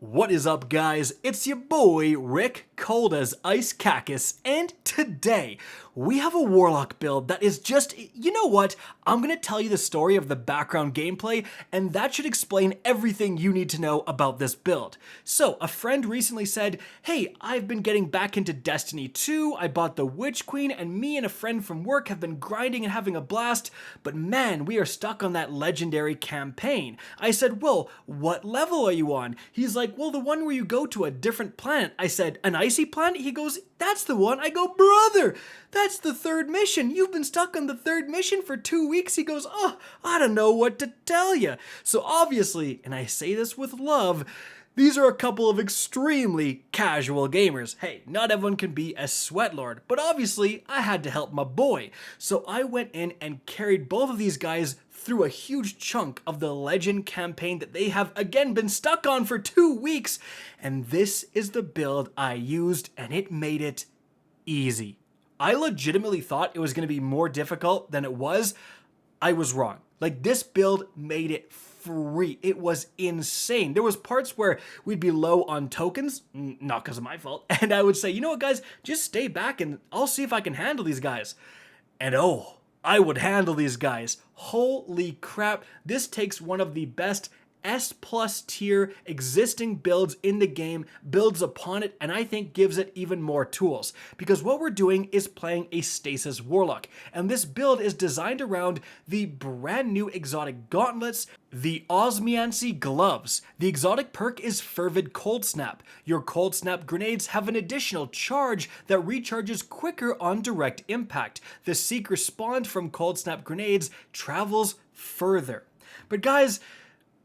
What is up, guys? It's your boy Rick, cold as ice cactus, and today we have a Warlock build that is just, you know what? I'm gonna tell you the story of the background gameplay, and that should explain everything you need to know about this build. So, a friend recently said, hey, I've been getting back into Destiny 2, I bought the Witch Queen, and me and a friend from work have been grinding and having a blast, but man, we are stuck on that legendary campaign. I said, well, what level are you on? He's like, well, the one where you go to a different planet. I said, an icy planet? He goes, that's the one. I go, brother, that's the third mission. You've been stuck on the third mission for 2 weeks. He goes, oh, I don't know what to tell you. So obviously, and I say this with love, these are a couple of extremely casual gamers. Hey, not everyone can be a sweatlord, but obviously I had to help my boy. So I went in and carried both of these guys through a huge chunk of the Legend campaign that they have again been stuck on for 2 weeks. And this is the build I used, and it made it easy. I legitimately thought it was going to be more difficult than it was. I was wrong. Like, this build made it free. It was insane. There was parts where we'd be low on tokens, not because of my fault, and I would say, you know what, guys, just stay back and I'll see if I can handle these guys. And oh, I would handle these guys. Holy crap, this takes one of the best S+ tier existing builds in the game, builds upon it, and I think gives it even more tools. Because what we're doing is playing a Stasis Warlock, and this build is designed around the brand new exotic gauntlets, the Osmiomancy Gloves. The exotic perk is Fervid Cold Snap. Your Cold Snap grenades have an additional charge that recharges quicker on direct impact. The Seeker spawned from Cold Snap grenades travels further. But guys,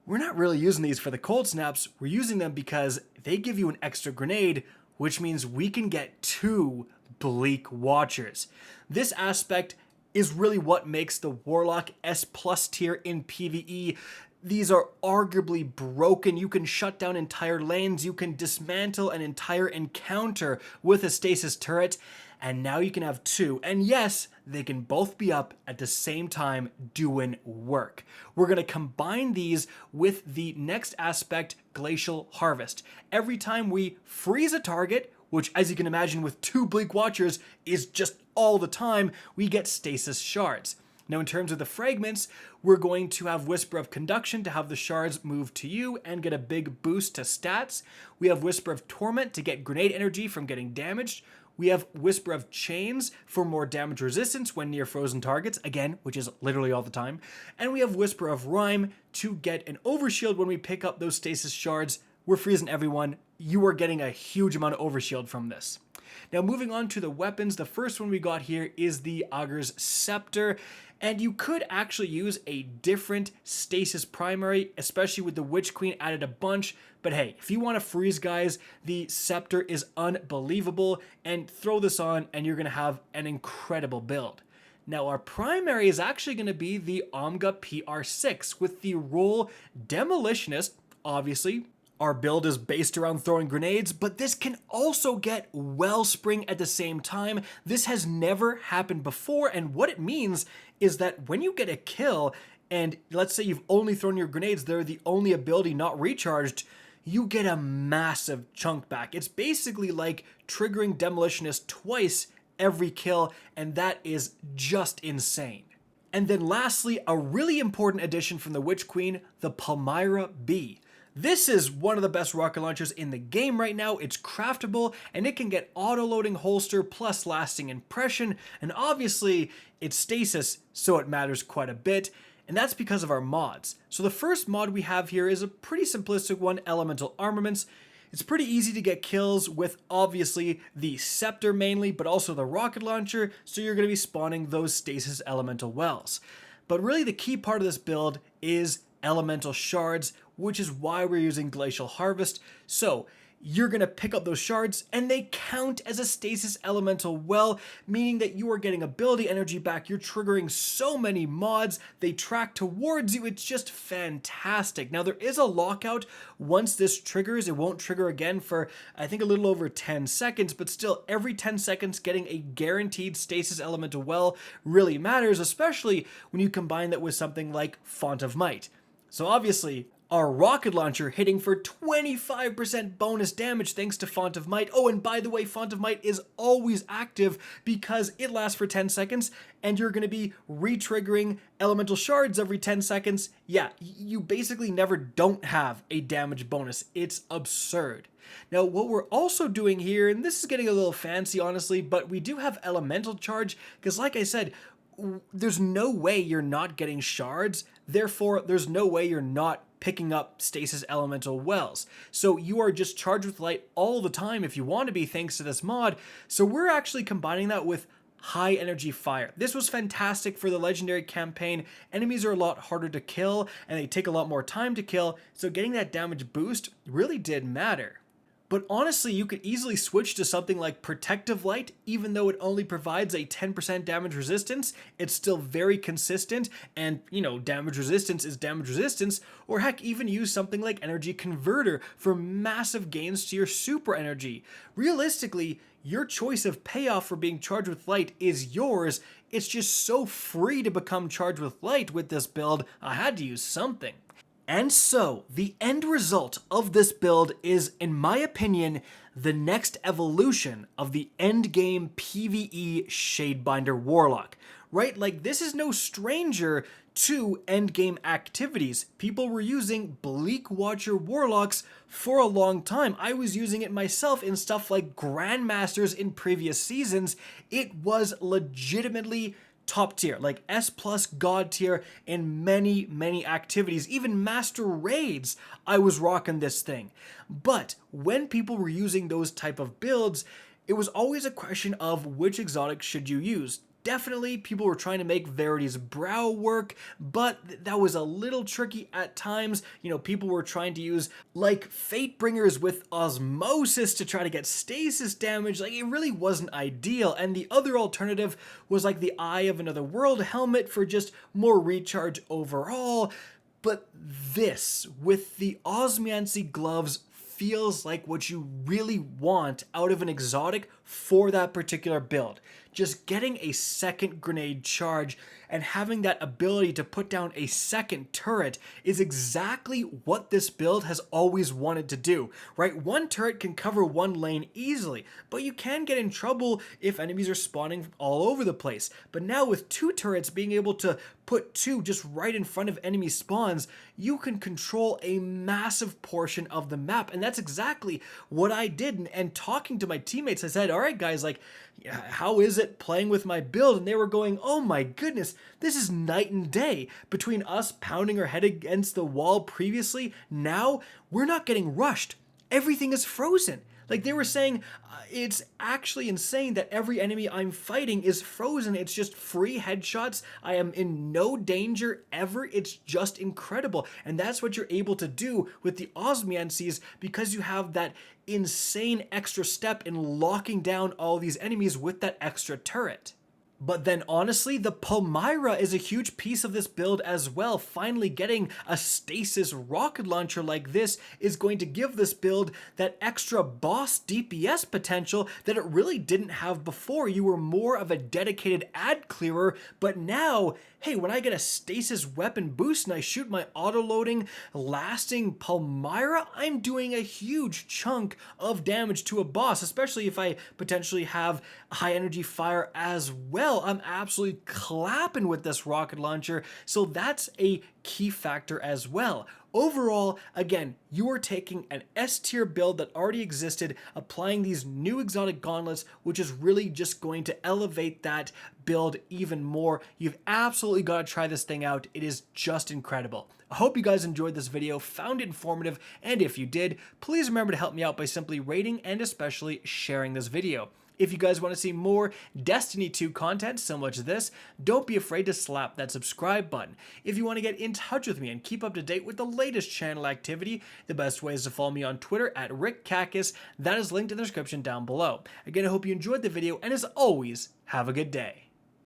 we're not really using these for the cold snaps, we're using them because they give you an extra grenade, which means we can get 2 Bleak Watchers. This aspect is really what makes the Warlock S+ tier in PvE. These are arguably broken. You can shut down entire lanes, you can dismantle an entire encounter with a Stasis turret, and now you can have 2. And yes, they can both be up at the same time doing work. We're going to combine these with the next aspect, Glacial Harvest. Every time we freeze a target, which as you can imagine with 2 Bleak Watchers is just all the time, we get Stasis Shards. Now in terms of the fragments, we're going to have Whisper of Conduction to have the shards move to you and get a big boost to stats. We have Whisper of Torment to get grenade energy from getting damaged. We have Whisper of Chains for more damage resistance when near frozen targets, again, which is literally all the time. And we have Whisper of Rhyme to get an overshield when we pick up those Stasis Shards. We're freezing everyone. You are getting a huge amount of overshield from this. Now moving on to the weapons, the first one we got here is the Augur's Scepter. And you could actually use a different Stasis primary, especially with the Witch Queen added a bunch. But hey, if you want to freeze guys, the Scepter is unbelievable, and throw this on and you're going to have an incredible build. Now our primary is actually going to be the Omega PR6 with the role Demolitionist, obviously. Our build is based around throwing grenades, but this can also get Wellspring at the same time. This has never happened before, and what it means is that when you get a kill, and let's say you've only thrown your grenades, they're the only ability not recharged, you get a massive chunk back. It's basically like triggering Demolitionist twice every kill, and that is just insane. And then lastly, a really important addition from the Witch Queen, the Palmyra B. This is one of the best rocket launchers in the game right now. It's craftable, and it can get auto-loading holster plus lasting impression, and obviously it's Stasis, so it matters quite a bit, and that's because of our mods. So the first mod we have here is a pretty simplistic one, Elemental Armaments. It's pretty easy to get kills with obviously the Scepter mainly, but also the rocket launcher, so you're going to be spawning those Stasis Elemental Wells. But really the key part of this build is Elemental Shards, which is why we're using Glacial Harvest. So you're going to pick up those shards and they count as a Stasis Elemental Well, meaning that you are getting ability energy back. You're triggering so many mods, they track towards you. It's just fantastic. Now there is a lockout. Once this triggers, it won't trigger again for I think a little over 10 seconds, but still every 10 seconds getting a guaranteed Stasis Elemental Well really matters, especially when you combine that with something like Font of Might. So obviously, Our rocket launcher hitting for 25% bonus damage thanks to Font of Might. Oh, and by the way, Font of Might is always active because it lasts for 10 seconds and you're going to be re-triggering elemental shards every 10 seconds. Yeah, you basically never don't have a damage bonus. It's absurd. Now, what we're also doing here, and this is getting a little fancy, honestly, but we do have elemental charge because, like I said, there's no way you're not getting shards. Therefore, there's no way you're not picking up Stasis elemental wells. So you are just charged with light all the time if you want to be, thanks to this mod. So we're actually combining that with high energy fire. This was fantastic for the legendary campaign. Enemies are a lot harder to kill and they take a lot more time to kill. So getting that damage boost really did matter. But honestly, you could easily switch to something like Protective Light. Even though it only provides a 10% damage resistance, it's still very consistent, and you know, damage resistance is damage resistance. Or heck, even use something like Energy Converter for massive gains to your super energy. Realistically, your choice of payoff for being charged with light is yours. It's just so free to become charged with light with this build. I had to use something. And so, the end result of this build is, in my opinion, the next evolution of the endgame PvE Shadebinder Warlock. Right? Like, this is no stranger to endgame activities. People were using Bleak Watcher Warlocks for a long time. I was using it myself in stuff like Grandmasters in previous seasons. It was legitimately top tier, like S+ God tier in many activities, even master raids. I was rocking this thing. But when people were using those type of builds, it was always a question of which exotic should you use. Definitely, people were trying to make Verity's brow work, but that was a little tricky at times. You know, people were trying to use, like, Fatebringers with Osmosis to try to get Stasis damage. Like, it really wasn't ideal. And the other alternative was, like, the Eye of Another World helmet for just more recharge overall. But this, with the Osmiomancy Gloves, feels like what you really want out of an exotic for that particular build. Just getting a second grenade charge and having that ability to put down a second turret is exactly what this build has always wanted to do, right? One turret can cover one lane easily, but you can get in trouble if enemies are spawning all over the place. But now with two turrets being able to put two just right in front of enemy spawns, you can control a massive portion of the map. And that's exactly what I did. And talking to my teammates, I said, all right, guys, like, how is it playing with my build? And they were going, oh my goodness, this is night and day between us pounding our head against the wall previously. Now we're not getting rushed. Everything is frozen. Like they were saying, it's actually insane that every enemy I'm fighting is frozen. It's just free headshots. I am in no danger ever. It's just incredible. And that's what you're able to do with the Osmiomancies because you have that insane extra step in locking down all these enemies with that extra turret. But then honestly, the Palmyra is a huge piece of this build as well. Finally getting a Stasis rocket launcher like this is going to give this build that extra boss DPS potential that it really didn't have before. You were more of a dedicated ad clearer, but now, hey, when I get a Stasis weapon boost and I shoot my auto-loading lasting Palmyra, I'm doing a huge chunk of damage to a boss, especially if I potentially have high energy fire as well. I'm absolutely clapping with this rocket launcher, so that's a key factor as well. Overall, again, you are taking an S tier build that already existed, applying these new exotic gauntlets, which is really just going to elevate that build even more. You've absolutely got to try this thing out. It is just incredible. I hope you guys enjoyed this video, found it informative, and if you did, please remember to help me out by simply rating and especially sharing this video. If you guys want to see more Destiny 2 content similar to this, don't be afraid to slap that subscribe button. If you want to get in touch with me and keep up to date with the latest channel activity, the best way is to follow me on Twitter at RickCacus. That is linked in the description down below. Again, I hope you enjoyed the video, and as always, have a good day.